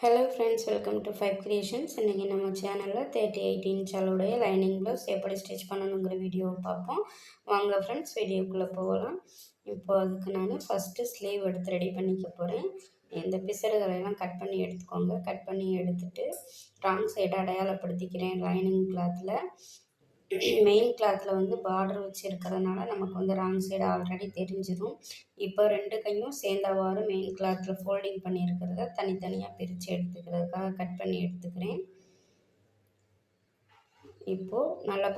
Hello friends, welcome to five creations. இன்றைக்கி நம்ம சேனலில் 38 இன்ச்சாலுடைய லைனிங் ப்ளவுஸ் எப்படி ஸ்டிச் பண்ணணுங்கிற வீடியோவை பார்ப்போம். வாங்க ஃப்ரெண்ட்ஸ், வீடியோக்குள்ளே போகலாம். இப்போ அதுக்கு நான் ஃபஸ்ட்டு ஸ்லீவ் எடுத்து ரெடி பண்ணிக்க போகிறேன். இந்த பிசறுகளெல்லாம் கட் பண்ணி எடுத்துக்கோங்க. கட் பண்ணி எடுத்துகிட்டு ராங் சைடு அடையாளப்படுத்திக்கிறேன். லைனிங் கிளாத்தில் மெயின் கிளாத்தில் வந்து பார்டர் வச்சு இருக்கிறதுனால நமக்கு வந்து ராங் சைடு ஆல்ரெடி தெரிஞ்சிடும். இப்போ ரெண்டு கையும் சேர்ந்தவாறு மெயின் கிளாத்தில் ஃபோல்டிங் பண்ணியிருக்கிறத தனித்தனியாக பிரித்து எடுத்துக்கிறதுக்காக கட் பண்ணி எடுத்துக்கிறேன். இப்போது நல்ல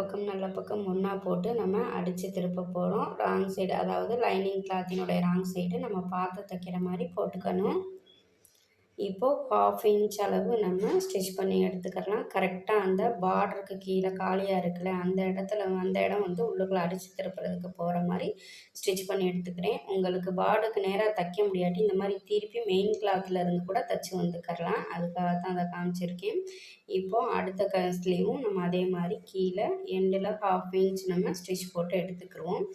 பக்கம் ஒன்றா போட்டு நம்ம அடித்து திருப்ப போகிறோம். ராங் சைடு, அதாவது லைனிங் கிளாத்தினுடைய ராங் சைடு நம்ம பார்த்து தைக்கிற மாதிரி போட்டுக்கணும். இப்போது 1/2 இன்ச் அளவு நம்ம ஸ்டிச் பண்ணி எடுத்துக்கலாம். கரெக்டாக அந்த பார்டருக்கு கீழே காலியாக இருக்குல்ல, அந்த இடம் வந்து உள்ளுக்குள்ளே அடித்து திருப்புறதுக்கு போகிற மாதிரி ஸ்டிச் பண்ணி எடுத்துக்கிறேன். உங்களுக்கு பார்டருக்கு நேராக தைக்க முடியாட்டி இந்த மாதிரி திருப்பி மெயின் கிளாத்தில் இருந்து கூட தைச்சி வந்துக்கிறலாம். அதுக்காக தான் அதை காமிச்சிருக்கேன். இப்போது அடுத்த ஸ்லீவும் நம்ம அதே மாதிரி கீழே எண்டில் 1/2 இன்ச் நம்ம ஸ்டிச் போட்டு எடுத்துக்கிடுவோம்.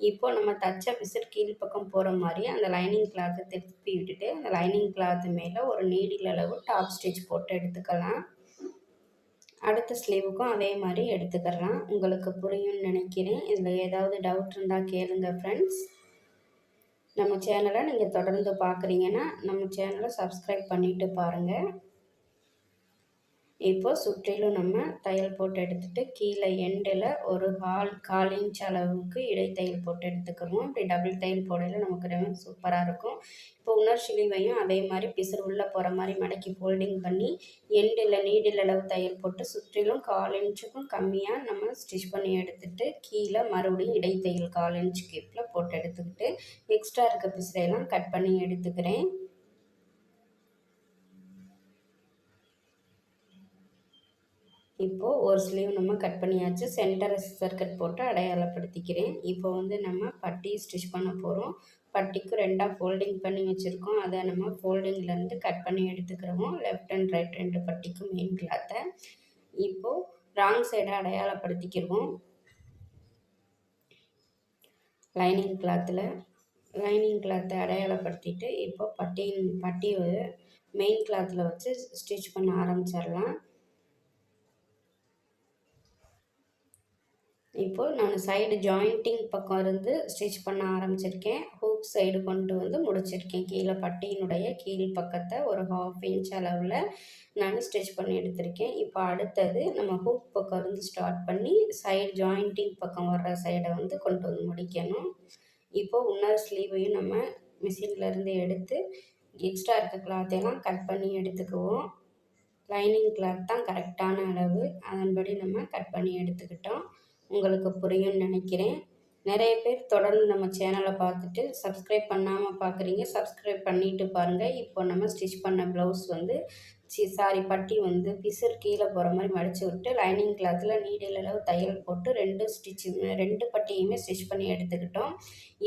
இப்போ நம்ம தச்ச பிசர் கீழ்ப்பக்கம் போகிற மாதிரி அந்த லைனிங் கிளாத்தை திருப்பி விட்டுட்டு அந்த லைனிங் கிளாத்து மேலே ஒரு நீடில் அளவு டாப் ஸ்டிச் போட்டு எடுத்துக்கலாம். அடுத்த ஸ்லீவுக்கும் அதே மாதிரி எடுத்துக்கலாம். உங்களுக்கு புரியும்னு நினைக்கிறேன். இதில் ஏதாவது டவுட் இருந்தால் கேளுங்க ஃப்ரெண்ட்ஸ். நம்ம சேனலை நீங்கள் தொடர்ந்து பார்க்குறீங்கன்னா நம்ம சேனலை சப்ஸ்கிரைப் பண்ணிவிட்டு பாருங்கள். இப்போது சுற்றிலும் நம்ம தையல் போட்டு எடுத்துகிட்டு கீழே எண்டில் ஒரு 1/4 இன்ச் அளவுக்கு இடைத்தையல் போட்டு எடுத்துக்குவோம். இப்படி டபுள் தையல் போடையில் நமக்கு ரொம்ப சூப்பராக இருக்கும். இப்போ உணர் சிலிவையும் அதே மாதிரி பிசுறு உள்ளே போகிற மாதிரி மடக்கி ஃபோல்டிங் பண்ணி எண்டில் நீடில் அளவு தையல் போட்டு சுற்றிலும் 1/4 இன்ச்சுக்கும் கம்மியாக நம்ம ஸ்டிச் பண்ணி எடுத்துகிட்டு கீழே மறுபடியும் இடைத்தையல் 1/4 இன்ச் கேப்பில் போட்டு எடுத்துக்கிட்டு எக்ஸ்ட்ரா இருக்க பிசுறையெல்லாம் கட் பண்ணி எடுத்துக்கிறேன். இப்போது ஒரு ஸ்லீவ் நம்ம கட் பண்ணியாச்சு. சென்டரை சிசர் கட் போட்டு அடையாளப்படுத்திக்கிறேன். இப்போ வந்து நம்ம பட்டி ஸ்டிச் பண்ண போகிறோம். பட்டிக்கு 2ஆக ஃபோல்டிங் பண்ணி வச்சுருக்கோம். அதை நம்ம ஃபோல்டிங்லேருந்து கட் பண்ணி எடுத்துக்கிறோம். லெஃப்ட் அண்ட் ரைட் 2 பட்டிக்கும் மெயின் கிளாத்தை. இப்போது ராங் சைடை அடையாளப்படுத்திக்கிடுவோம். லைனிங் கிளாத்தை அடையாளப்படுத்திட்டு இப்போ பட்டி மெயின் கிளாத்தில் வச்சு ஸ்டிச் பண்ண ஆரம்பிச்சிடலாம். இப்போது நான் சைடு ஜாயிண்டிங் பக்கம் இருந்து ஸ்டிச் பண்ண ஆரம்பிச்சிருக்கேன். ஹூக் சைடு கொண்டு வந்து முடிச்சிருக்கேன். கீழே பட்டியினுடைய கீழ் பக்கத்தை ஒரு 1/2 இன்ச் அளவில் நான் ஸ்டிச் பண்ணி எடுத்திருக்கேன். இப்போ அடுத்தது நம்ம ஹூக் பக்கம் இருந்து ஸ்டார்ட் பண்ணி சைடு ஜாயிண்டிங் பக்கம் வர்ற சைடை வந்து கொண்டு வந்து முடிக்கணும். இப்போது இன்னொரு ஸ்லீவையும் நம்ம மிஷின்லேருந்து எடுத்து எக்ஸ்ட்ரா இருக்க கிளாத்தையெல்லாம் கட் பண்ணி எடுத்துக்குவோம். லைனிங் கிளாத் தான் கரெக்டான அளவு, அதன்படி நம்ம கட் பண்ணி எடுத்துக்கிட்டோம். உங்களுக்கு புரியும்னு நினைக்கிறேன். நிறைய பேர் தொடர்ந்து நம்ம சேனலை பார்த்துட்டு சப்ஸ்கிரைப் பண்ணாமல் பார்க்குறீங்க. சப்ஸ்கிரைப் பண்ணிவிட்டு பாருங்கள். இப்போ நம்ம ஸ்டிச் பண்ண ப்ளவுஸ் வந்து பட்டி வந்து பிசுறு கீழே போகிற மாதிரி மடித்து விட்டு லைனிங் கிளாத்தில் நீடில் அளவு தையல் போட்டு 2 பட்டியுமே ஸ்டிச் பண்ணி எடுத்துக்கிட்டோம்.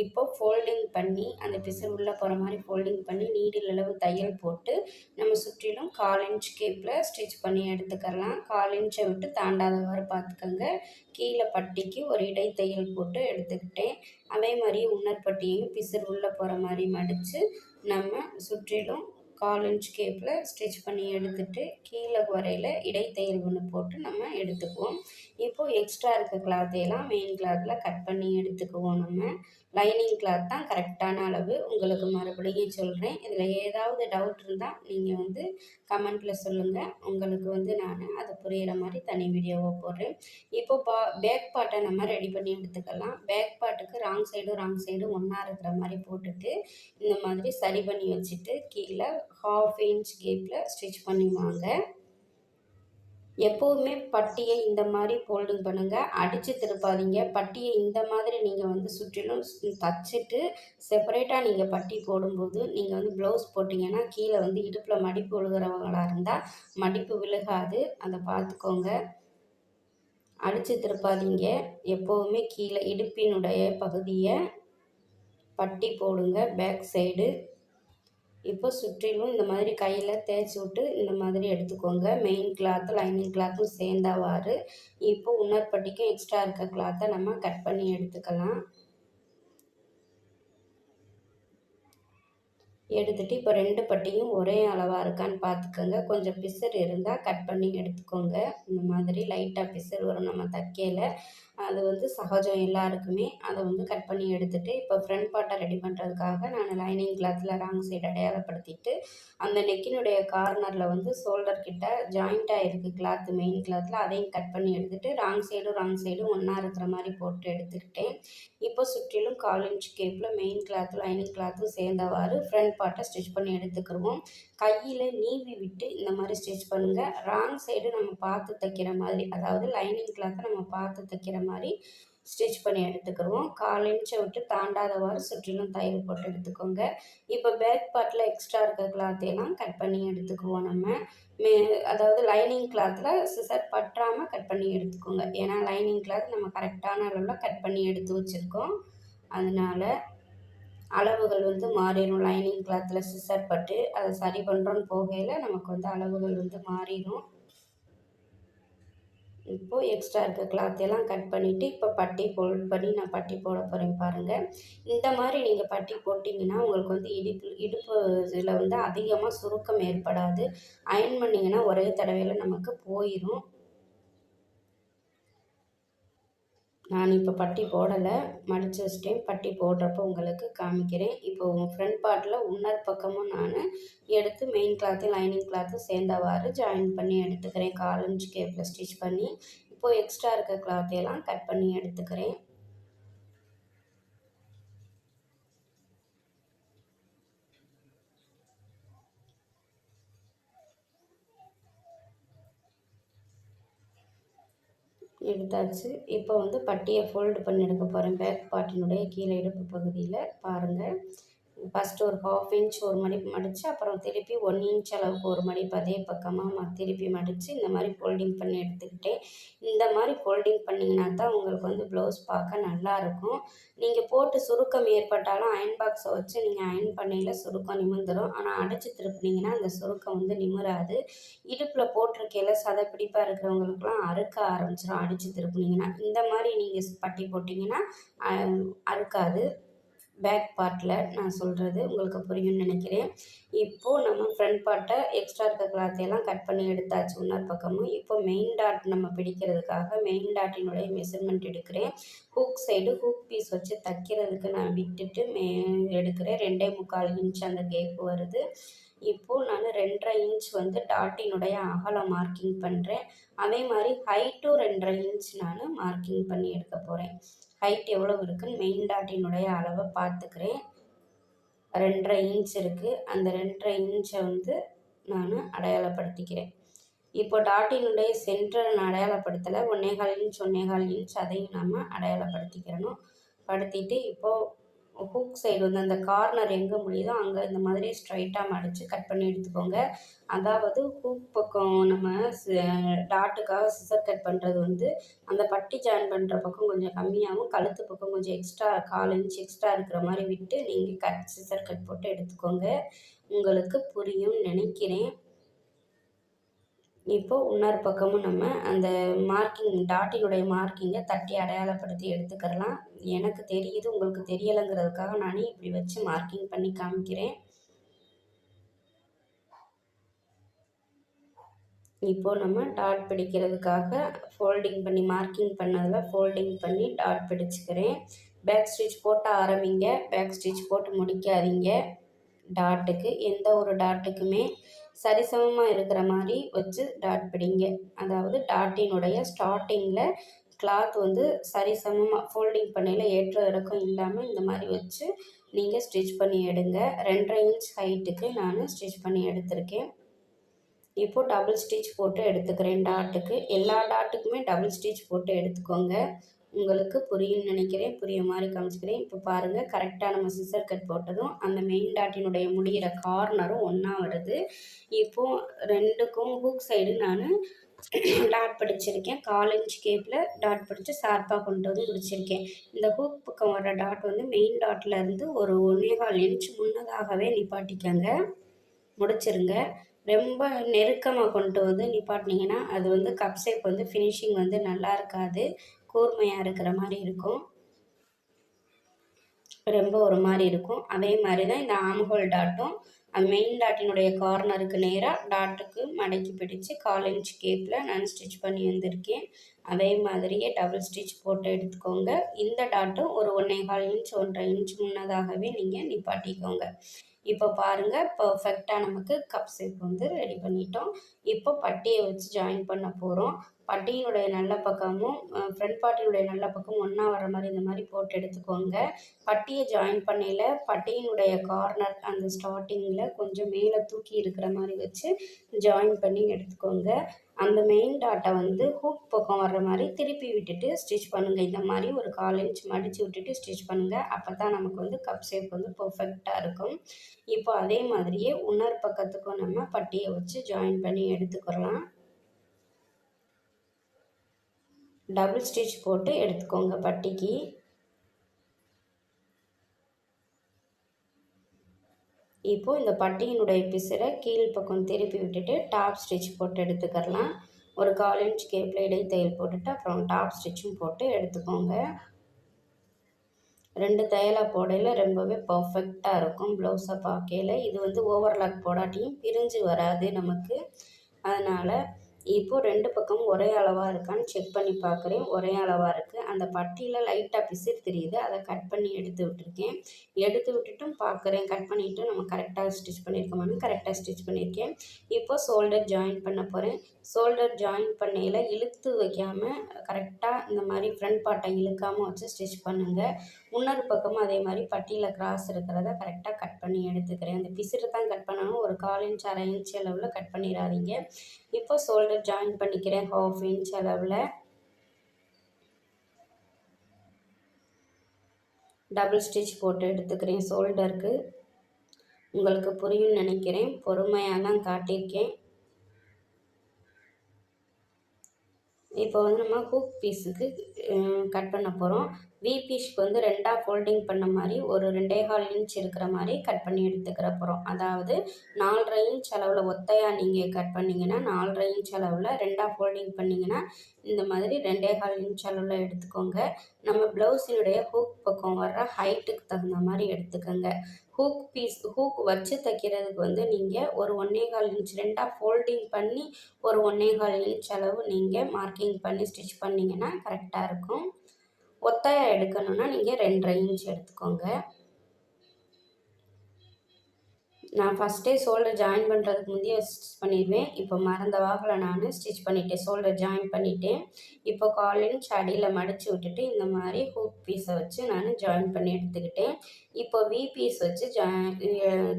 இப்போது ஃபோல்டிங் பண்ணி அந்த பிசுறு உள்ளே போகிற மாதிரி ஃபோல்டிங் பண்ணி நீடில் அளவு தையல் போட்டு நம்ம சுற்றிலும் 1/4 இன்ச் கேப்பில் ஸ்டிச் பண்ணி எடுத்துக்கலாம். 1/4 இன்ச்சை விட்டு தாண்டாதவாறு பார்த்துக்கோங்க. கீழே பட்டிக்கு ஒரு இடைத்தையல் போட்டு எடுத்துக்கிட்டேன். அதே மாதிரி உன்னர் பட்டியையும் பிசுறு உள்ளே போகிற மாதிரி மடித்து நம்ம சுற்றிலும் 1/4 இன்ச் கேப்பில் ஸ்டிச் பண்ணி எடுத்துகிட்டு கீழே வரையில் இடைத்தையல் ஒன்று போட்டு நம்ம எடுத்துக்குவோம். இப்போது எக்ஸ்ட்ரா இருக்க கிளாத்தையெல்லாம் மெயின் கிளாத்தில் கட் பண்ணி எடுத்துக்குவோம். நம்ம லைனிங் கிளாத் தான் கரெக்டான அளவு. உங்களுக்கு மறுபடியும் சொல்கிறேன். இதில் ஏதாவது டவுட் இருந்தால் நீங்கள் வந்து கமெண்ட்டில் சொல்லுங்கள். உங்களுக்கு வந்து நான் அது புரிகிற மாதிரி தனி வீடியோவை போடுறேன். இப்போ பேக் பார்ட்டை நம்ம ரெடி பண்ணி எடுத்துக்கலாம். பேக் பார்ட்டுக்கு ராங் சைடு ஒன்றா இருக்கிற மாதிரி போட்டுட்டு இந்த மாதிரி சரி பண்ணி வச்சுட்டு கீழே 1/2 இன்ச் கேப்பில் ஸ்டிச் பண்ணி வாங்க. எப்போதுமே பட்டியை இந்த மாதிரி ஃபோல்டிங் பண்ணுங்கள். அடித்து திருப்பாதீங்க. பட்டியை இந்த மாதிரி நீங்கள் வந்து சுற்றிலும் தச்சுட்டு செப்பரேட்டாக நீங்கள் பட்டி போடும்போது நீங்கள் வந்து ப்ளவுஸ் போட்டிங்கன்னா கீழே வந்து இடுப்பில் மடிப்பு விழுகிறவங்களாக இருந்தால் மடிப்பு விழுகாது. அதை பார்த்துக்கோங்க. அடித்து திருப்பாதீங்க. எப்போதுமே கீழே இடுப்பினுடைய பகுதியை பட்டி போடுங்க பேக் சைடு. இப்போ சுற்றிலும் இந்த மாதிரி கையில் தேய்ச்சி விட்டு இந்த மாதிரி எடுத்துக்கோங்க. மெயின் கிளாத்து லைனிங் கிளாத்தும் சேர்ந்தவாறு. இப்போ இன்னொரு பட்டிக்கும் எக்ஸ்ட்ரா இருக்க கிளாத்தை நம்ம கட் பண்ணி எடுத்துக்கலாம். எடுத்துட்டு இப்போ 2 பட்டியும் ஒரே அளவாக இருக்கான்னு பார்த்துக்கோங்க. கொஞ்சம் பிசுறு இருந்தால் கட் பண்ணி எடுத்துக்கோங்க. இந்த மாதிரி லைட்டாக பிசுறு வரும் நம்ம தைக்கையில. அது வந்து சகஜம் எல்லாருக்குமே. அதை வந்து கட் பண்ணி எடுத்துட்டு, இப்போ ஃப்ரண்ட் பார்ட்டை ரெடி பண்ணுறதுக்காக நான் லைனிங் கிளாத்தில் ராங் சைடு அடையாளப்படுத்திட்டு, அந்த நெக்கினுடைய கார்னரில் வந்து ஷோல்டர் கிட்ட ஜாயிண்ட் ஆகிருக்கு கிளாத்து மெயின் கிளாத்தில், அதையும் கட் பண்ணி எடுத்துட்டு ராங் சைடும் ஒன்றா இருக்கிற மாதிரி போட்டு எடுத்துக்கிட்டேன். இப்போ சுற்றிலும் 1/4 இன்ச் கேப்பில் மெயின் கிளாத்தும் லைனிங் கிளாத்தும் சேர்ந்தவாறு ஃப்ரண்ட் பார்ட்டை ஸ்டிச் பண்ணி எடுத்துக்கிடுவோம். கையில் நீவி விட்டு இந்த மாதிரி ஸ்டிச் பண்ணுங்கள். ராங் சைடு நம்ம பார்த்து தைக்கிற மாதிரி, அதாவது லைனிங் கிளாத்தை நம்ம பார்த்து தைக்கிற மாதிரி ஸ்டிச் பண்ணி எடுத்துக்கிடுவோம். 1/4 இன்ச்சை விட்டு தாண்டாதவாறு சுற்றிலும் தையல் போட்டு எடுத்துக்கோங்க. இப்போ பேக் பார்ட்டில் எக்ஸ்ட்ரா இருக்க கிளாத்தையெல்லாம் கட் பண்ணி எடுத்துக்குவோம் நம்ம. மே அதாவது லைனிங் கிளாத்தில் சிசர் பற்றாமல் கட் பண்ணி எடுத்துக்கோங்க. ஏன்னா லைனிங் கிளாத் நம்ம கரெக்டான அளவில் கட் பண்ணி எடுத்து வச்சுருக்கோம். அதனால அளவுகள் வந்து மாறிடும். லைனிங் கிளாத்தில் சிசர் பட்டு அதை சரி பண்ணுறோன்னு போகையில் நமக்கு வந்து அளவுகள் வந்து மாறிடும். இப்போது எக்ஸ்ட்ரா இருக்க கிளாத்தையெல்லாம் கட் பண்ணிவிட்டு இப்போ பட்டி ஃபோல்ட் பண்ணி நான் பட்டி போட போகிறேன் பாருங்கள். இந்த மாதிரி நீங்கள் பட்டி போட்டிங்கன்னா உங்களுக்கு வந்து இடுப்பு இதில் வந்து அதிகமாக சுருக்கம் ஏற்படாது. அயர்ன் பண்ணிங்கன்னா ஒரே தடவையில் நமக்கு போயிடும். நான் இப்போ பட்டி போடலை, மடித்து வச்சுட்டேன். பட்டி போடுறப்போ உங்களுக்கு காமிக்கிறேன். இப்போ ஃப்ரண்ட் பார்ட்டில் இன்னொரு பக்கமும் நான் எடுத்து மெயின் கிளாத்து லைனிங் கிளாத்தும் சேர்ந்தவாறு ஜாயின் பண்ணி எடுத்துக்கிறேன். 1/4 இன்ச் கேப்பில் ஸ்டிச் பண்ணி இப்போது எக்ஸ்ட்ரா இருக்க கிளாத்தையெல்லாம் கட் பண்ணி எடுத்துக்கிறேன். எடுத்தாச்சு. இப்போ வந்து பட்டியை ஃபோல்டு பண்ணி எடுக்க போகிறேன். பேக் பார்ட்டினுடைய கீழே இடுப்பு பகுதியில் பாருங்கள். ஃபஸ்ட்டு ஒரு 1/2 இன்ச் ஒரு மடிப்பு மடித்து, அப்புறம் திருப்பி 1 இன்ச் அளவுக்கு ஒரு மடிப்பு அதே பக்கமாக திருப்பி மடித்து இந்த மாதிரி ஃபோல்டிங் பண்ணி எடுத்துக்கிட்டேன். இந்த மாதிரி ஃபோல்டிங் பண்ணிங்கன்னா தான் உங்களுக்கு வந்து ப்ளவுஸ் பார்க்க நல்லாயிருக்கும். நீங்கள் போட்டு சுருக்கம் ஏற்பட்டாலும் அயன் பாக்ஸை வச்சு நீங்கள் அயன் பண்ணையில் சுருக்கம் நிமிர்ந்துடும். ஆனால் அடித்து திருப்பினீங்கன்னா அந்த சுருக்கம் வந்து நிமிராது. இடுப்பில் போட்டிருக்கையில் சதை பிடிப்பாக இருக்கிறவங்களுக்குலாம் அறுக்க ஆரம்பிச்சிடும் அடித்து திருப்பினீங்கன்னா. இந்த மாதிரி நீங்கள் பட்டி போட்டிங்கன்னா அறுக்காது. பேக் பார்ட்டில் நான் சொல்கிறது உங்களுக்கு புரியும்னு நினைக்கிறேன். இப்போது நம்ம ஃப்ரண்ட் பார்ட்டை எக்ஸ்ட்ரா இருக்க கிளாத்தையெல்லாம் கட் பண்ணி எடுத்தாச்சு இன்னொரு பக்கமும். இப்போ மெயின் டாட் நம்ம பிடிக்கிறதுக்காக மெயின் டாட்டினுடைய மெஷர்மெண்ட் எடுக்கிறேன். ஹூக் சைடு ஹூக் பீஸ் வச்சு தைக்கிறதுக்கு நான் விட்டுட்டு எடுக்கிறேன். 2.25 இன்ச் அந்த கேப் வருது. இப்போது நான் 2.5 இன்ச் வந்து டாட்டினுடைய அகலம் மார்க்கிங் பண்ணுறேன். அதே மாதிரி ஹைட்டும் 2.5 இன்ச் நான் மார்க்கிங் பண்ணி எடுக்க போகிறேன். ஹைட் எவ்வளோ இருக்குன்னு மெயின் டாட்டினுடைய அளவை பார்த்துக்கிறேன். 2.5 இன்ச் இருக்குது. அந்த 2.5 இன்ச்சை வந்து நான் அடையாளப்படுத்திக்கிறேன். இப்போ டாட்டினுடைய சென்டரை நான் அடையாளப்படுத்தலை. 1.25 இன்ச் அதையும் நம்ம அடையாளப்படுத்திக்கிறணும். படுத்திட்டு இப்போது ஹூக் சைடு வந்து அந்த கார்னர் எங்கே முடியுதோ அங்கே இந்த மாதிரி ஸ்ட்ரைட்டாக மடித்து கட் பண்ணி எடுத்துக்கோங்க. அதாவது ஹூக் பக்கம் நம்ம டாட்டுக்காக சிசர் கட் பண்ணுறது வந்து அந்த பட்டி ஜாயின் பண்ணுற பக்கம் கொஞ்சம் கம்மியாகவும், கழுத்து பக்கம் கொஞ்சம் எக்ஸ்ட்ரா 1/4 இன்ச் எக்ஸ்ட்ரா இருக்கிற மாதிரி விட்டு நீங்கள் சிசர் கட் போட்டு எடுத்துக்கோங்க. உங்களுக்கு புரியும்னு நினைக்கிறேன். இப்போது இன்னொரு பக்கமும் நம்ம அந்த டாட்டினுடைய மார்க்கிங்கை தட்டி அடையாளப்படுத்தி எடுத்துக்கிறலாம். எனக்கு தெரியுது, உங்களுக்கு தெரியலைங்கிறதுக்காக நானே இப்படி வச்சு மார்க்கிங் பண்ணி காமிக்கிறேன். இப்போது நம்ம டாட் பிடிக்கிறதுக்காக ஃபோல்டிங் பண்ணி மார்க்கிங் பண்ணதில் ஃபோல்டிங் பண்ணி டாட் பிடிச்சிக்கிறேன். பேக் ஸ்டிச் போட்டு ஆரம்பிங்க. பேக் ஸ்டிச் போட்டு முடிக்காதீங்க. டாட்டுக்கு எந்த ஒரு டாட்டுக்குமே சரிசமமாக இருக்கிற மாதிரி வச்சு டாட் பிடிங்க. அதாவது டாட்டினுடைய ஸ்டார்டிங்கில் கிளாத் வந்து சரிசமமாக ஃபோல்டிங் பண்ணையில் ஏற்ற இறக்கம் இல்லாமல் இந்த மாதிரி வச்சு நீங்கள் ஸ்டிச் பண்ணி எடுங்க. 2.5 இன்ச் ஹைட்டுக்கு நான் ஸ்டிச் பண்ணி எடுத்திருக்கேன். இப்போது டபுள் ஸ்டிச் போட்டு எடுத்துக்கிறேன். டாட்டுக்கு எல்லா டாட்டுக்குமே டபுள் ஸ்டிச் போட்டு எடுத்துக்கோங்க. உங்களுக்கு புரியும்னு நினைக்கிறேன். புரிய மாதிரி காமிச்சிக்கிறேன். இப்போ பாருங்கள், கரெக்டாக நம்ம சிசர் கட் போட்டதும் அந்த மெயின் டாட்டினுடைய முடிகிற கார்னரும் ஒன்றா வருது. இப்போது 2க்கும் ஹூக் சைடு நான் டாட் பிடிச்சிருக்கேன். 1/4 இன்ச் கேப்பில் டாட் பிடிச்சி ஷார்ப்பாக கொண்டு வந்து முடிச்சிருக்கேன். இந்த ஹூக் பக்கம் வர டாட் வந்து மெயின் டாட்லேருந்து ஒரு 1.25 இன்ச் முன்னதாகவே நிப்பாட்டிக்கங்க, முடிச்சிருங்க. ரொம்ப நெருக்கமாக கொண்டு வந்து நிப்பாட்டினீங்கன்னா அது வந்து கப் ஷேப் வந்து ஃபினிஷிங் வந்து நல்லா இருக்காது, கூர்மையாக இருக்கிற மாதிரி இருக்கும். ரொம்ப ஒரு மாதிரி இருக்கும். அதே மாதிரி தான் இந்த ஆம்ஹோல் டாட்டும் மெயின் டாட்டினுடைய கார்னருக்கு நேராக டாட்டுக்கு மடக்கி பிடிச்சு 1/4 இன்ச் கேப்பில் நான் ஸ்டிச் பண்ணி வந்திருக்கேன். அதே மாதிரியே டபுள் ஸ்டிச் போட்டு எடுத்துக்கோங்க. இந்த டாட்டும் ஒரு 1 1/4 இன்ச் 1.5 இன்ச் முன்னதாகவே நீங்கள் நிப்பாட்டிக்கோங்க. இப்போ பாருங்கள், பர்ஃபெக்டாக நமக்கு கப் ஷேப் வந்து ரெடி பண்ணிட்டோம். இப்போ பட்டியை வச்சு ஜாயின் பண்ண போகிறோம். பட்டியினுடைய நல்ல பக்கமும் ஃப்ரண்ட் பார்ட்டினுடைய நல்ல பக்கம் ஒன்றா வர மாதிரி இந்த மாதிரி போட்டு எடுத்துக்கோங்க. பட்டியை ஜாயின் பண்ணையில் பட்டியினுடைய கார்னர் அந்த ஸ்டார்டிங்கில் கொஞ்சம் மேலே தூக்கி இருக்கிற மாதிரி வச்சு ஜாயின் பண்ணி எடுத்துக்கோங்க. அந்த மெயின் டாட்டை வந்து ஹூக் பக்கம் வர்ற மாதிரி திருப்பி விட்டுட்டு ஸ்டிச் பண்ணுங்கள். இந்த மாதிரி ஒரு 1/4 இன்ச் மடித்து விட்டுட்டு ஸ்டிச் பண்ணுங்கள். அப்போ தான் நமக்கு வந்து கப் ஷேப் வந்து பர்ஃபெக்டாக இருக்கும். இப்போ அதே மாதிரியே இன்னொரு பக்கத்துக்கும் நம்ம பட்டியை வச்சு ஜாயின் பண்ணி எடுத்துக்கலாம். டபுள் ஸ்டிச் போட்டு எடுத்துக்கோங்க பட்டிக்கு. இப்போது இந்த பட்டியினுடைய பிசரை கீழ் பக்கம் திருப்பி விட்டுட்டு டாப் ஸ்டிச் போட்டு எடுத்துக்கலாம். ஒரு 1/4 இன்ச் கேப்பில் இடைத்தையல் போட்டுட்டு அப்புறம் டாப் ஸ்டிச்சும் போட்டு எடுத்துக்கோங்க. 2 தையலாக போடையில் ரொம்பவே பர்ஃபெக்டாக இருக்கும் ப்ளவுஸை பார்க்கையில். இது வந்து ஓவர்லாக் போடாட்டியும் பிரிஞ்சு வராது நமக்கு. அதனால் இப்போது 2 பக்கமும் ஒரே அளவாக இருக்கான்னு செக் பண்ணி பார்க்குறேன். ஒரே அளவாக இருக்குது. அந்த பட்டியில் லைட்டாக பிசிறு தெரியுது, அதை கட் பண்ணி எடுத்து விட்டுருக்கேன். எடுத்து விட்டுட்டும் பார்க்குறேன், கட் பண்ணிவிட்டு நம்ம கரெக்டாக ஸ்டிச் பண்ணியிருக்கோமான்னு. கரெக்டாக ஸ்டிச் பண்ணியிருக்கேன். இப்போ ஷோல்டர் ஜாயின் பண்ண போகிறேன். ஷோல்டர் ஜாயின் பண்ணையில் இழுத்து வைக்காமல் கரெக்டாக இந்த மாதிரி ஃப்ரண்ட் பார்ட்டை இழுக்காமல் வச்சு ஸ்டிச் பண்ணுங்கள். இன்னொரு பக்கமும் அதே மாதிரி பட்டியில் கிராஸ் இருக்கிறத கரெக்டாக கட் பண்ணி எடுத்துக்கிறேன். அந்த பிசிறு தான் கட் பண்ணணும், ஒரு 1/4 இன்ச் 1/2 இன்ச் அளவில் கட் பண்ணிடாதீங்க. இப்போ ஷோல்டர் ஜாயின் பண்ணிக்கிறேன் 1/2 இன்ச் அளவில். டபுள் ஸ்டிச் போட்டு எடுத்துக்கிறேன் ஷோல்டருக்கு. உங்களுக்கு புரியும்னு நினைக்கிறேன், பொறுமையாக தான் காட்டியிருக்கேன். இப்போ வந்து நம்ம ஹூக் பீஸுக்கு கட் பண்ண போகிறோம். வி பீஸ்க்கு வந்து 2ஆக ஃபோல்டிங் பண்ண மாதிரி ஒரு 2 1/4 இன்ச் இருக்கிற மாதிரி கட் பண்ணி எடுத்துக்கிற போகிறோம். அதாவது 4.5 இன்ச் அளவில் ஒத்தையாக நீங்கள் கட் பண்ணிங்கன்னா 4.5 இன்ச் அளவில் 2ஆக ஃபோல்டிங் பண்ணிங்கன்னா இந்த மாதிரி 2 1/4 இன்ச் அளவில் எடுத்துக்கோங்க. நம்ம ப்ளவுஸினுடைய ஹூக் பக்கம் வர்ற ஹைட்டுக்கு தகுந்த மாதிரி எடுத்துக்கோங்க. ஹூக் வச்சு தைக்கிறதுக்கு வந்து நீங்கள் ஒரு 1 1/4 இன்ச் 2ஆக ஃபோல்டிங் பண்ணி ஒரு 1 1/4 இன்ச் அளவு நீங்கள் மார்க்கிங் பண்ணி ஸ்டிச் பண்ணிங்கன்னா கரெக்டாக இருக்கும். ஒத்தையாக எடுக்கணும்னா நீங்கள் 2.5 இன்ச் எடுத்துக்கோங்க. நான் ஃபஸ்ட்டே ஷோல்டர் ஜாயின் பண்ணுறதுக்கு முந்தையே ஸ்டிச் பண்ணிடுவேன். இப்போ மறந்த வாக்கில் நான் ஸ்டிச் பண்ணிவிட்டேன், ஷோல்டர் ஜாயின் பண்ணிவிட்டேன். இப்போ 1/4 இன்ச் அடியில் மடித்து விட்டுட்டு இந்த மாதிரி ஹூக் பீஸை வச்சு நான் ஜாயின் பண்ணி எடுத்துக்கிட்டேன். இப்போ வி பீஸ் வச்சு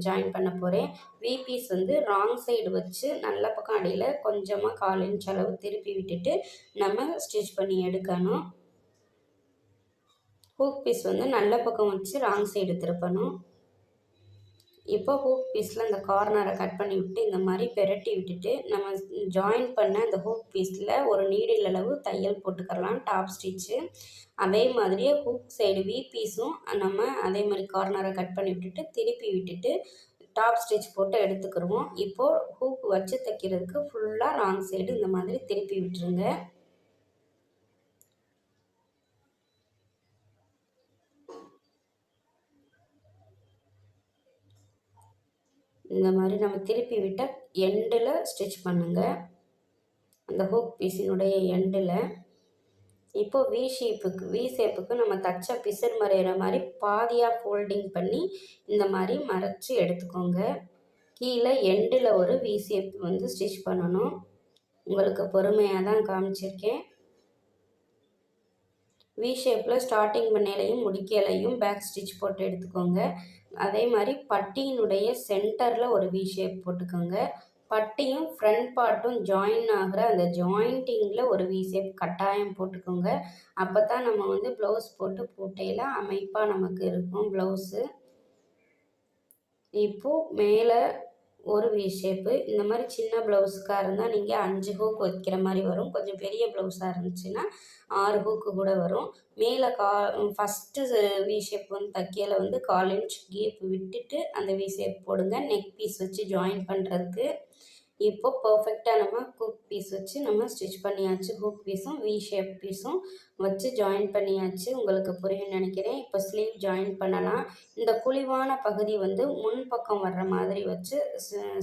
ஜாயின் பண்ண போகிறேன். வி பீஸ் வந்து ராங் சைடு வச்சு நல்ல பக்கம் அடியில் கொஞ்சமாக 1/4 இன்ச் அளவு திருப்பி விட்டுட்டு நம்ம ஸ்டிச் பண்ணி எடுக்கணும். ஹூக் பீஸ் வந்து நல்ல பக்கம் வச்சு ராங் சைடு திருப்பணும். இப்போ ஹூக் பீஸில் அந்த கார்னரை கட் பண்ணி விட்டு இந்த மாதிரி பெரட்டி விட்டுட்டு நம்ம ஜாயின் பண்ண அந்த ஹூக் பீஸில் ஒரு நீடில் அளவு தையல் போட்டுக்கலாம் டாப் ஸ்டிச்சு. அதே மாதிரியே ஹூக் சைடு வி பீஸும் நம்ம அதே மாதிரி கார்னரை கட் பண்ணி விட்டுட்டு திருப்பி விட்டுட்டு டாப் ஸ்டிச் போட்டு எடுத்துக்கிடுவோம். இப்போது ஹூக் வச்சு தைக்கிறதுக்கு ஃபுல்லாக ராங் சைடு இந்த மாதிரி திருப்பி விட்டுருங்க. இந்த மாதிரி நம்ம திருப்பி விட்டால் எண்டில் ஸ்டிச் பண்ணுங்கள், அந்த ஹூக் பீஸினுடைய எண்டில். இப்போ வி ஷேப்புக்கு நம்ம தச்ச பிசர் மறைகிற மாதிரி பாதியாக ஃபோல்டிங் பண்ணி இந்த மாதிரி மறைச்சி எடுத்துக்கோங்க. கீழே எண்டில் ஒரு வி ஷேப் வந்து ஸ்டிச் பண்ணணும். உங்களுக்கு பொறுமையாக தான் காமிச்சிருக்கேன். வி ஷேப்பில் ஸ்டார்டிங் பண்ணையிலையும் முடிக்கையிலையும் பேக் ஸ்டிச் போட்டு எடுத்துக்கோங்க. அதே மாதிரி பட்டியினுடைய சென்டரில் ஒரு வி ஷேப் போட்டுக்கோங்க. பட்டியும் ஃப்ரண்ட் பார்ட்டும் ஜாயின் ஆகிற அந்த ஜாயிண்டிங்கில் ஒரு வி ஷேப் கட்டாயம் போட்டுக்கோங்க. அப்போ தான் நம்ம வந்து ப்ளவுஸ் போட்டு போட்டையில் அமைப்பாக நமக்கு இருக்கும் ப்ளவுஸு. இப்போது மேலே ஒரு வி ஷேப்பு. இந்த மாதிரி சின்ன ப்ளவுஸுக்காக இருந்தால் நீங்கள் 5 ஹூக் வைக்கிற மாதிரி வரும். கொஞ்சம் பெரிய ப்ளவுஸாக இருந்துச்சுன்னா 6 ஹூக்கு கூட வரும். மேலே ஃபஸ்ட்டு வி ஷேப் வந்து தைக்கையில் வந்து 1/4 இன்ச் கேப் விட்டுட்டு அந்த வி ஷேப் போடுங்க, நெக் பீஸ் வச்சு ஜாயின் பண்ணுறதுக்கு. இப்போ பர்ஃபெக்டாக நம்ம ஹூக் பீஸ் வச்சு நம்ம ஸ்டிச் பண்ணியாச்சு. ஹூக் பீஸும் வி ஷேப் பீஸும் வச்சு ஜாயின் பண்ணியாச்சு. உங்களுக்கு புரியும்னு நினைக்கிறேன். இப்போ ஸ்லீவ் ஜாயின் பண்ணலாம். இந்த குழிவான பகுதி வந்து முன்பக்கம் வர்ற மாதிரி வச்சு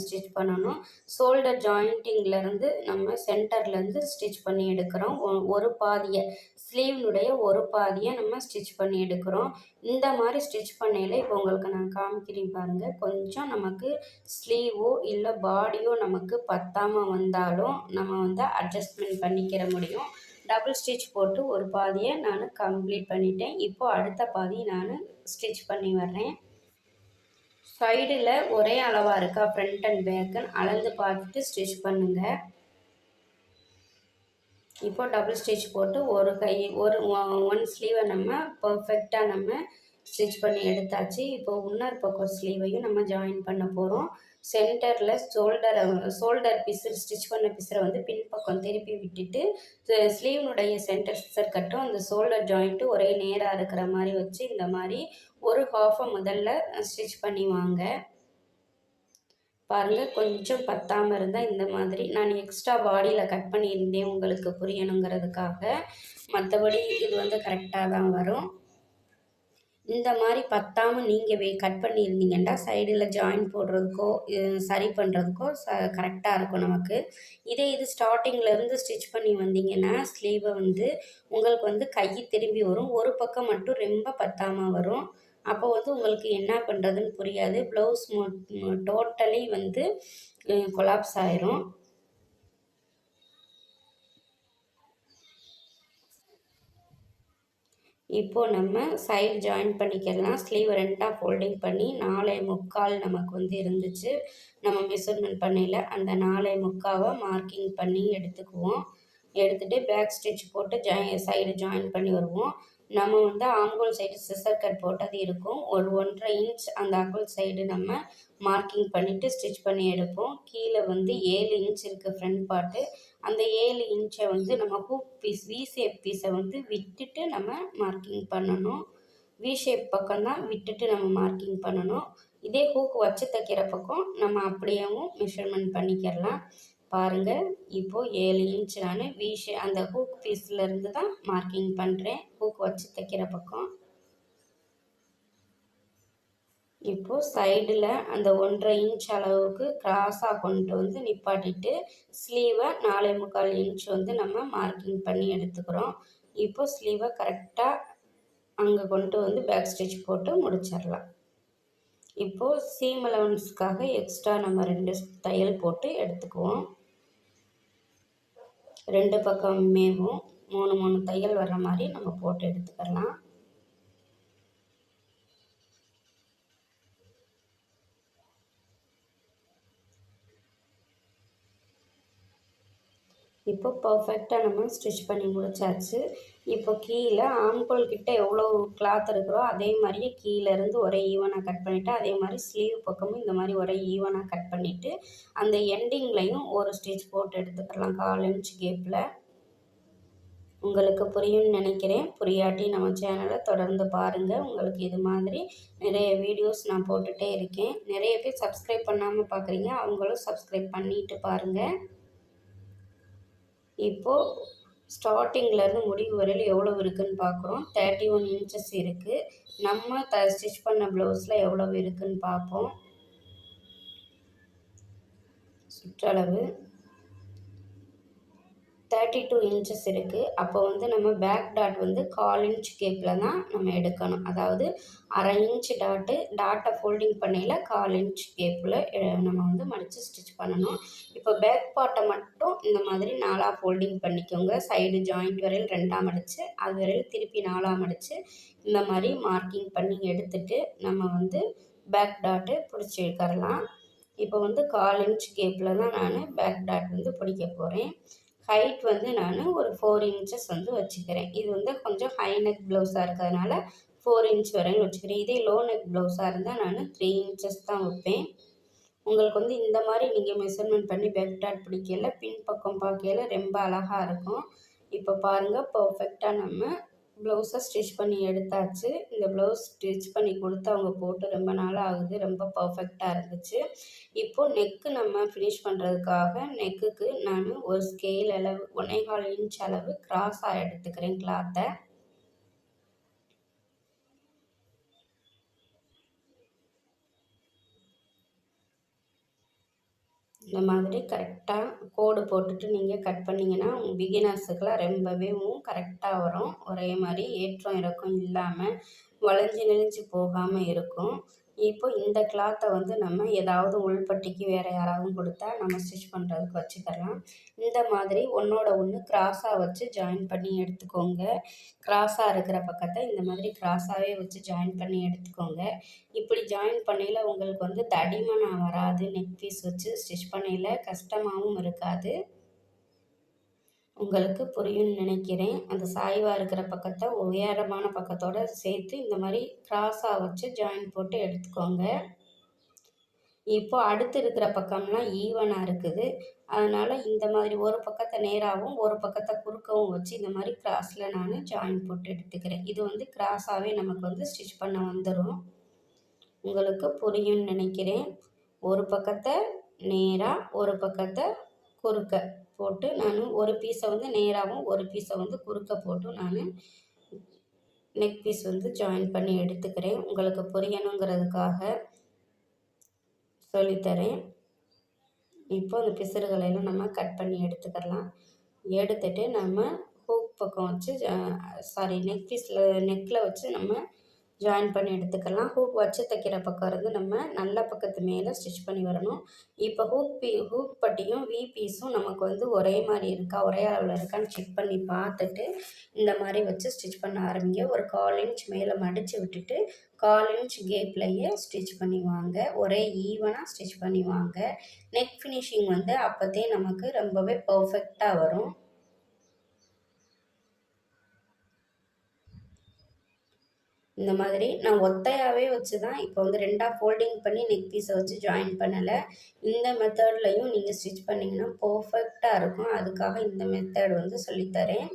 ஸ்டிச் பண்ணணும். ஷோல்டர் ஜாயிண்டிங்லேருந்து நம்ம சென்டர்லேருந்து ஸ்டிச் பண்ணி எடுக்கிறோம். ஒரு பாதியை ஸ்லீவ்னுடைய ஒரு பாதியை நம்ம ஸ்டிச் பண்ணி எடுக்கிறோம். இந்த மாதிரி ஸ்டிச் பண்ணையில் இப்போ உங்களுக்கு நான் காமிக்கிறேன் பாருங்கள். கொஞ்சம் நமக்கு ஸ்லீவோ இல்லை பாடியோ நமக்கு பத்தாமல் வந்தாலும் நம்ம வந்து அட்ஜஸ்ட்மெண்ட் பண்ணிக்கிற முடியும். டபுள் ஸ்டிச் போட்டு ஒரு பாதியை நான் கம்ப்ளீட் பண்ணிட்டேன். இப்போ அடுத்த பாதி நான் ஸ்டிச் பண்ணி வர்றேன். சைடில் ஒரே அளவாக இருக்கா ஃப்ரண்ட் அண்ட் பேக்குன்னு அளந்து பார்த்துட்டு ஸ்டிச் பண்ணுங்கள். இப்போ டபுள் ஸ்டிச் போட்டு ஒரு கை ஒன் ஸ்லீவை நம்ம பர்ஃபெக்டாக நம்ம ஸ்டிச் பண்ணி எடுத்தாச்சு. இப்போ இன்னொரு பக்கம் ஸ்லீவையும் நம்ம ஜாயின் பண்ண போகிறோம். சென்டரில் ஷோல்டர் பீஸு ஸ்டிச் பண்ண பீஸரை வந்து பின்பக்கம் திருப்பி விட்டுட்டு ஸ்லீவ்னுடைய சென்டர் சிசர் கட்டும் அந்த ஷோல்டர் ஜாயிண்ட்டு ஒரே நேராக இருக்கிற மாதிரி வச்சு இந்த மாதிரி ஒரு ஹாஃபை முதல்ல ஸ்டிச் பண்ணி வாங்க. பாருங்கள், கொஞ்சம் பத்தாமல் இருந்தால் இந்த மாதிரி நான் எக்ஸ்ட்ரா பாடியில் கட் பண்ணியிருந்தேன் உங்களுக்கு புரியணுங்கிறதுக்காக. மற்றபடி இது வந்து கரெக்டாக தான் வரும். இந்த மாதிரி பத்தாமல் நீங்கள் கட் பண்ணியிருந்தீங்கன்னா சைடில் ஜாயின் போடுறதுக்கோ சரி பண்ணுறதுக்கோ கரெக்டாக இருக்கும் நமக்கு. இது ஸ்டார்டிங்லேருந்து ஸ்டிச் பண்ணி வந்தீங்கன்னா ஸ்லீவை வந்து உங்களுக்கு வந்து கை திரும்பி வரும். ஒரு பக்கம் மட்டும் ரொம்ப பத்தாமல் வரும். அப்போ வந்து உங்களுக்கு என்ன பண்ணுறதுன்னு புரியாது. ப்ளவுஸ் டோட்டலி வந்து கொலாப்ஸ் ஆயிரும். இப்போது நம்ம சைடு ஜாயின் பண்ணிக்கலாம். ஸ்லீவை ரெண்டாக ஃபோல்டிங் பண்ணி 4.25 நமக்கு வந்து இருந்துச்சு நம்ம மெஷர்மெண்ட் பண்ணையில். அந்த 4.25 மார்க்கிங் பண்ணி எடுத்துக்குவோம். எடுத்துகிட்டு பேக் ஸ்டிச் போட்டு சைடு ஜாயின் பண்ணி வருவோம். நம்ம வந்து ஆம்கோல் சைடு சிசர் கட் போட்டது இருக்கும். ஒரு 1.5 இன்ச் அந்த அகோல் சைடு நம்ம மார்க்கிங் பண்ணிவிட்டு ஸ்டிச் பண்ணி எடுப்போம். கீழே வந்து 7 இன்ச் இருக்குது ஃப்ரண்ட் பார்ட்டு. அந்த 7 இன்ச்சை வந்து நம்ம ஹூக் பீஸ் வி ஷேப் பீஸை வந்து விட்டுட்டு நம்ம மார்க்கிங் பண்ணணும். வி ஷேப் பக்கம் தான் விட்டுட்டு நம்ம மார்க்கிங் பண்ணணும். இதே ஹூக் வச்சு தைக்கிற பக்கம் நம்ம அப்படியேவும் மெஷர்மெண்ட் பண்ணிக்கிறலாம். பாருங்கள், இப்போது 7 இன்ச் நான் அந்த ஹூக் பீஸ்லேருந்து தான் மார்க்கிங் பண்ணுறேன் ஹூக் வச்சு தைக்கிற பக்கம். இப்போது சைடில் அந்த 1.5 இன்ச் அளவுக்கு கிராஸாக கொண்டு வந்து நிப்பாட்டிட்டு ஸ்லீவை 4.25 இன்ச் வந்து நம்ம மார்க்கிங் பண்ணி எடுத்துக்கிறோம். இப்போது ஸ்லீவை கரெக்டாக அங்கே கொண்டு வந்து பேக் ஸ்டிச் போட்டு முடிச்சிடலாம். இப்போது சீம் அலவன்ஸ்க்காக எக்ஸ்ட்ரா நம்ம 2 தையல் போட்டு எடுத்துக்குவோம். 2 பக்கமேவும் 3 தையல் வர்ற மாதிரி நம்ம போட்டு எடுத்துக்கலாம். இப்போ பர்ஃபெக்டாக நம்ம ஸ்டிச் பண்ணி முடிச்சாச்சு. இப்போ கீழே ஆம்கோல் கிட்ட எவ்வளோ கிளாத் இருக்கிறோ அதே மாதிரியே கீழேருந்து ஒரே ஈவனாக கட் பண்ணிவிட்டு அதே மாதிரி ஸ்லீவ் பக்கமும் இந்த மாதிரி ஒரே ஈவனாக கட் பண்ணிவிட்டு அந்த எண்டிங்லையும் ஒரு ஸ்டிச் போட்டு எடுத்துக்கலாம் 1/4 இன்ச் கேப்பில். உங்களுக்கு புரியும்னு நினைக்கிறேன். புரியாட்டி நம்ம சேனலை தொடர்ந்து பாருங்கள். உங்களுக்கு இது மாதிரி நிறைய வீடியோஸ் நான் போட்டுகிட்டே இருக்கேன். நிறைய பேர் சப்ஸ்கிரைப் பண்ணாமல் பார்க்குறீங்க. அவங்களும் சப்ஸ்கிரைப் பண்ணிட்டு பாருங்கள். இப்போது ஸ்டார்டிங்லேருந்து முடிவு வரையில் எவ்வளோ இருக்குதுன்னு பார்க்குறோம். 31 இன்ச்சஸ் இருக்குது. நம்ம ஸ்டிச் பண்ண ப்ளவுஸில் எவ்வளோ இருக்குதுன்னு பார்ப்போம். சுற்றளவு 32 இன்ச்சஸ் இருக்குது. அப்போ வந்து நம்ம பேக் டாட் வந்து 1/4 இன்ச் கேப்பில் தான் நம்ம எடுக்கணும். அதாவது 1/2 இன்ச் டாட்டை ஃபோல்டிங் பண்ணையில் 1/4 இன்ச் கேப்பில் நம்ம வந்து மடித்து ஸ்டிச் பண்ணணும். இப்போ பேக் பார்ட்டை மட்டும் இந்த மாதிரி 4ஆக ஃபோல்டிங் பண்ணிக்கோங்க. சைடு ஜாயிண்ட் வரையில் 2ஆக மடித்து அது வரையில் திருப்பி 4ஆக மடித்து இந்த மாதிரி மார்க்கிங் பண்ணி எடுத்துகிட்டு நம்ம வந்து பேக் டாட்டு பிடிச்சி எடுத்துடலாம். இப்போ வந்து 1/4 இன்ச் கேப்பில் தான் நான் பேக் டாட் வந்து பிடிக்க போகிறேன். ஹைட் வந்து நான் ஒரு 4 இன்ச்சஸ் வந்து வச்சுக்கிறேன். இது வந்து கொஞ்சம் ஹை நெக் ப்ளவுஸாக இருக்கிறதுனால 4 இன்ச் வரையும் வச்சுக்கிறேன். இதே லோ நெக் ப்ளவுஸாக இருந்தால் நான் 3 இன்ச்சஸ் தான் வைப்பேன். உங்களுக்கு வந்து இந்த மாதிரி நீங்கள் மெஷர்மெண்ட் பண்ணி பேக் டாட் பிடிக்கல பின்பக்கம் பார்க்கையில் ரொம்ப அழகாக இருக்கும். இப்போ பாருங்கள், பர்ஃபெக்டாக நம்ம ப்ளவுஸை ஸ்டிச் பண்ணி எடுத்தாச்சு. இந்த ப்ளவுஸ் ஸ்டிச் பண்ணி கொடுத்து அவங்க போட்டு ரொம்ப நாள் ஆகுது. ரொம்ப பர்ஃபெக்டாக இருந்துச்சு. இப்போது நெக்கு நம்ம ஃபினிஷ் பண்ணுறதுக்காக நெக்குக்கு நான் ஒரு ஸ்கேல் அளவு 1.25 இன்ச் அளவு கிராஸாக எடுத்துக்கிறேன் கிளாத்தை. இந்த மாதிரி கரெக்டாக கோடு போட்டுட்டு நீங்கள் கட் பண்ணிங்கன்னா பிகினர்ஸுக்கெலாம் ரொம்பவும் கரெக்டாக வரும். ஒரே மாதிரி ஏற்றம் இறக்கம் இல்லாமல் வளைஞ்சி நெளிஞ்சு போகாமல் இருக்கும். இப்போ இந்த கிளாத்தை வந்து நம்ம ஏதாவது உள்பட்டிக்கு வேறு யாராவது கொடுத்தா நம்ம ஸ்டிச் பண்ணுறதுக்கு வச்சுக்கலாம். இந்த மாதிரி ஒன்றோட ஒன்று கிராஸாக வச்சு ஜாயின் பண்ணி எடுத்துக்கோங்க. கிராஸாக இருக்கிற பக்கத்தை இந்த மாதிரி கிராஸாகவே வச்சு ஜாயின் பண்ணி எடுத்துக்கோங்க. இப்படி ஜாயின் பண்ணையில் உங்களுக்கு வந்து தடிமனாக வராது. நெக் பீஸ் வச்சு ஸ்டிச் பண்ணையில் கஷ்டமாகவும் இருக்காது. உங்களுக்கு புரியும்னு நினைக்கிறேன். அந்த சாய்வாக இருக்கிற பக்கத்தை உயரமான பக்கத்தோடு சேர்த்து இந்த மாதிரி கிராஸாக வச்சு ஜாயின் போட்டு எடுத்துக்கோங்க. இப்போ அடுத்து இருக்கிற பக்கம்லாம் ஈவனாக இருக்குது. அதனால் இந்த மாதிரி ஒரு பக்கத்தை நேராகவும் ஒரு பக்கத்தை குறுக்கவும் வச்சு இந்த மாதிரி கிராஸில் நான் ஜாயின் போட்டு எடுத்துக்கிறேன். இது வந்து கிராஸாகவே நமக்கு வந்து ஸ்டிச் பண்ண வந்துடும். உங்களுக்கு புரியும்னு நினைக்கிறேன். ஒரு பக்கத்தை நேராக ஒரு பக்கத்தை குறுக்க போட்டு நான் ஒரு பீஸை வந்து நேராகவும் ஒரு பீஸை வந்து குறுக்க போட்டு நான் நெக் பீஸ் வந்து ஜாயின் பண்ணி எடுத்துக்கிறேன். உங்களுக்கு புரியணுங்கிறதுக்காக சொல்லித்தரேன். இப்போ அந்த பிசுறுகளையெல்லாம் நம்ம கட் பண்ணி எடுத்துக்கலாம். எடுத்துட்டு நம்ம ஹூக் பக்கம் வச்சு நெக்கில் வச்சு நம்ம ஜாயின் பண்ணி எடுத்துக்கலாம். ஹூக் வச்சு தைக்கிற பக்கம் இருந்து நம்ம நல்ல பக்கத்து மேலே ஸ்டிச் பண்ணி வரணும். இப்போ ஹூக் பட்டியும் வி பீஸும் நமக்கு வந்து ஒரே மாதிரி இருக்கா, ஒரே அளவில் இருக்கான்னு செக் பண்ணி பார்த்துட்டு இந்த மாதிரி வச்சு ஸ்டிச் பண்ண ஆரம்பிங்க. ஒரு 1/4 இன்ச் மேலே மடித்து விட்டுட்டு 1/4 இன்ச் கேப்லேயே ஸ்டிச் பண்ணி வாங்க. ஒரே ஈவனாக ஸ்டிச் பண்ணி வாங்க. நெக் ஃபினிஷிங் வந்து அப்போதே நமக்கு ரொம்பவே பர்ஃபெக்டாக வரும். இந்த மாதிரி நான் ஒத்தையாகவே வச்சு தான் இப்போ வந்து 2ஆக ஃபோல்டிங் பண்ணி நெக் பீஸை வச்சு ஜாயின் பண்ணலை. இந்த மெத்தட்லையும் நீங்கள் ஸ்டிச் பண்ணிங்கன்னா பர்ஃபெக்டாக இருக்கும். அதுக்காக இந்த மெத்தட் வந்து சொல்லித்தரேன்.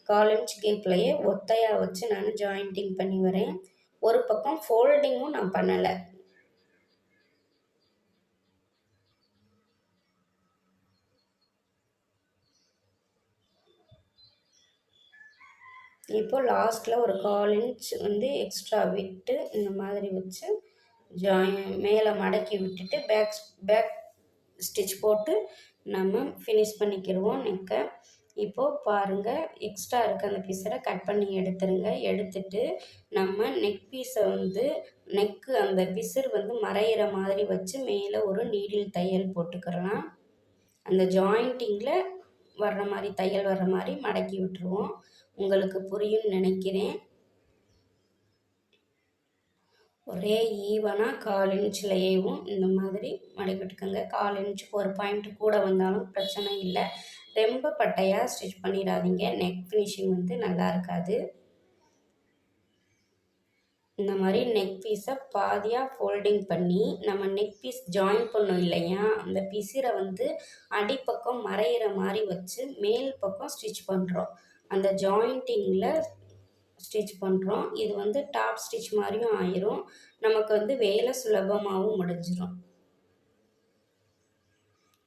1/4 இன்ச் கேப்லேயே ஒத்தையாக வச்சு நான் ஜாயிண்டிங் பண்ணி வரேன். ஒரு பக்கம் ஃபோல்டிங்கும் நான் பண்ணலை. இப்போ லாஸ்ட்டில் ஒரு 1/4 இன்ச் வந்து எக்ஸ்ட்ரா விட்டு இந்த மாதிரி வச்சு மேலே மடக்கி விட்டுட்டு பேக் ஸ்டிச் போட்டு நம்ம ஃபினிஷ் பண்ணிக்கிடுவோம் நெக்கை. இப்போது பாருங்கள், எக்ஸ்ட்ரா இருக்க அந்த பீஸை கட் பண்ணி எடுத்துருங்க. எடுத்துட்டு நம்ம நெக் பீஸை வந்து அந்த பிசுறு வந்து மறையிற மாதிரி வச்சு மேலே ஒரு நீடில் தையல் போட்டுக்கிறலாம். அந்த ஜாயிண்டிங்கில் வர்ற மாதிரி தையல் வர்ற மாதிரி மடக்கி விட்டுருவோம். உங்களுக்கு புரியும்னு நினைக்கிறேன். ஒரே ஈவனாக 1/4 இன்ச்லேயும் இந்த மாதிரி மடக்கிட்டுக்கோங்க. 1/4 இன்ச்சுக்கு ஒரு பாயிண்ட் கூட வந்தாலும் பிரச்சனை இல்லை. ரொம்ப பட்டையாக ஸ்டிச் பண்ணிடாதீங்க. நெக் ஃபினிஷிங் வந்து நல்லா இருக்காது. இந்த மாதிரி நெக் பீஸை பாதியாக ஃபோல்டிங் பண்ணி நம்ம நெக் பீஸ் ஜாயின் பண்ணோம் இல்லையா, அந்த பிசிரை வந்து அடிப்பக்கம் மறையிற மாதிரி வச்சு மேல் பக்கம் ஸ்டிச் பண்ணுறோம். அந்த ஜாயிண்டிங்கில் ஸ்டிச் பண்ணுறோம். இது வந்து டாப் ஸ்டிச் மாதிரியும் ஆயிரும். நமக்கு வந்து வேலை சுலபமாகவும் முடிஞ்சிடும்.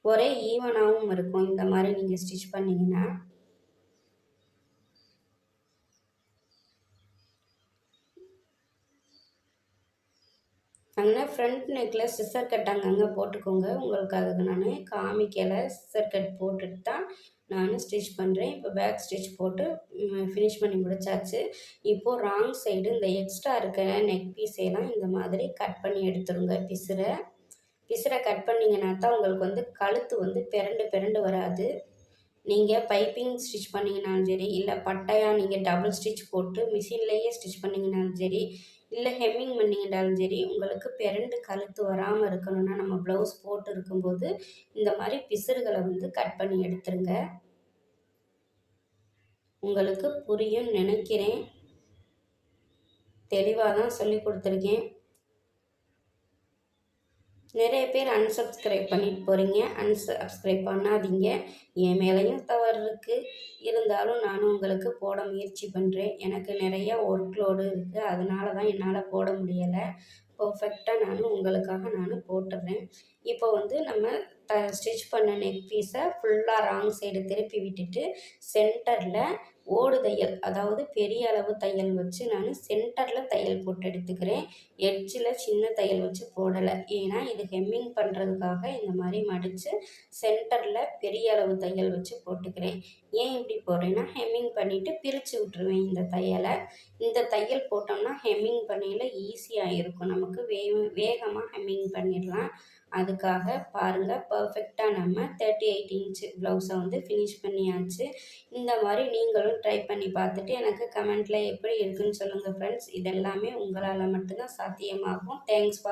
ஒரே ஈவனாகவும் இருக்கும் இந்த மாதிரி நீங்கள் ஸ்டிச் பண்ணிங்கன்னா. அங்கே ஃப்ரண்ட் நெக்கில் சிசர் கட் அங்கங்கே போட்டுக்கோங்க. உங்களுக்கு அதுக்கு நான் காமிக்கலை. சிசர் கட் போட்டுட்டு தான் நான் ஸ்டிச் பண்ணுறேன். இப்போ பேக் ஸ்டிச் போட்டு ஃபினிஷ் பண்ணி முடிச்சாச்சு. இப்போது ராங் சைடு இந்த எக்ஸ்ட்ரா இருக்கிற நெக் பீஸையெல்லாம் இந்த மாதிரி கட் பண்ணி எடுத்துருங்க. பிசுரை கட் பண்ணிங்கன்னா தான் உங்களுக்கு வந்து கழுத்து வந்து பிறண்டு வராது. நீங்கள் பைப்பிங் ஸ்டிச் பண்ணிங்கனாலும் சரி, இல்லை பட்டையாக நீங்கள் டபுள் ஸ்டிச் போட்டு மிஷின்லேயே ஸ்டிச் பண்ணிங்கனாலும் சரி, இல்லை ஹெம்மிங் பண்ணிங்கனாலும் சரி, உங்களுக்கு பிறண்டு கழுத்து வராமல் இருக்கணும்னா நம்ம ப்ளவுஸ் போட்டு இருக்கும்போது இந்த மாதிரி பிசுறுகளை வந்து கட் பண்ணி எடுத்துருங்க. உங்களுக்கு புரியும்னு நினைக்கிறேன். தெளிவாக தான் சொல்லி கொடுத்துருக்கேன். நிறைய பேர் அன்சப்ஸ்கிரைப் பண்ணிட்டு போகிறீங்க. அன்சப்ஸ்கிரைப் பண்ணாதீங்க. என் மேலேயும் தவறு இருக்குது. இருந்தாலும் நானும் உங்களுக்கு போட முயற்சி பண்ணுறேன். எனக்கு நிறைய ஒர்க் லோடு இருக்குது. அதனால தான் என்னால் போட முடியலை. பர்ஃபெக்டாக உங்களுக்காக போட்டுடுறேன். இப்போ வந்து நம்ம ஸ்டிச் பண்ண நெக் பீஸை ஃபுல்லாக ராங் சைடு திருப்பி விட்டுட்டு சென்டரில் ஓடு தையல், அதாவது பெரிய அளவு தையல் வச்சு சென்டரில் தையல் போட்டு எடுத்துக்கிறேன். எட்ஜில் சின்ன தையல் வச்சு போடலை. ஏன்னா இது ஹெம்மிங் பண்ணுறதுக்காக இந்த மாதிரி மடித்து சென்டரில் பெரிய அளவு தையல் வச்சு போட்டுக்கிறேன். ஏன் இப்படி போடுறேன்னா, ஹெம்மிங் பண்ணிவிட்டு பிரித்து விட்டுருவேன் இந்த தையலை. இந்த தையல் போட்டோம்னா ஹெம்மிங் பண்ணையில் ஈஸியாக இருக்கும். நமக்கு வேகமாக ஹெம்மிங் பண்ணிடலாம். அதுக்காக பாருங்கள், பர்ஃபெக்டாக நம்ம 38 இன்ச்சு ப்ளவுஸை வந்து ஃபினிஷ் பண்ணியாச்சு. இந்த மாதிரி நீங்களும் ட்ரை பண்ணி பார்த்துட்டு எனக்கு கமெண்ட்டில் எப்படி இருக்குன்னு சொல்லுங்கள் ஃப்ரெண்ட்ஸ். இதெல்லாமே உங்களால் மட்டும்தான் சாத்தியமாகும். Thanks for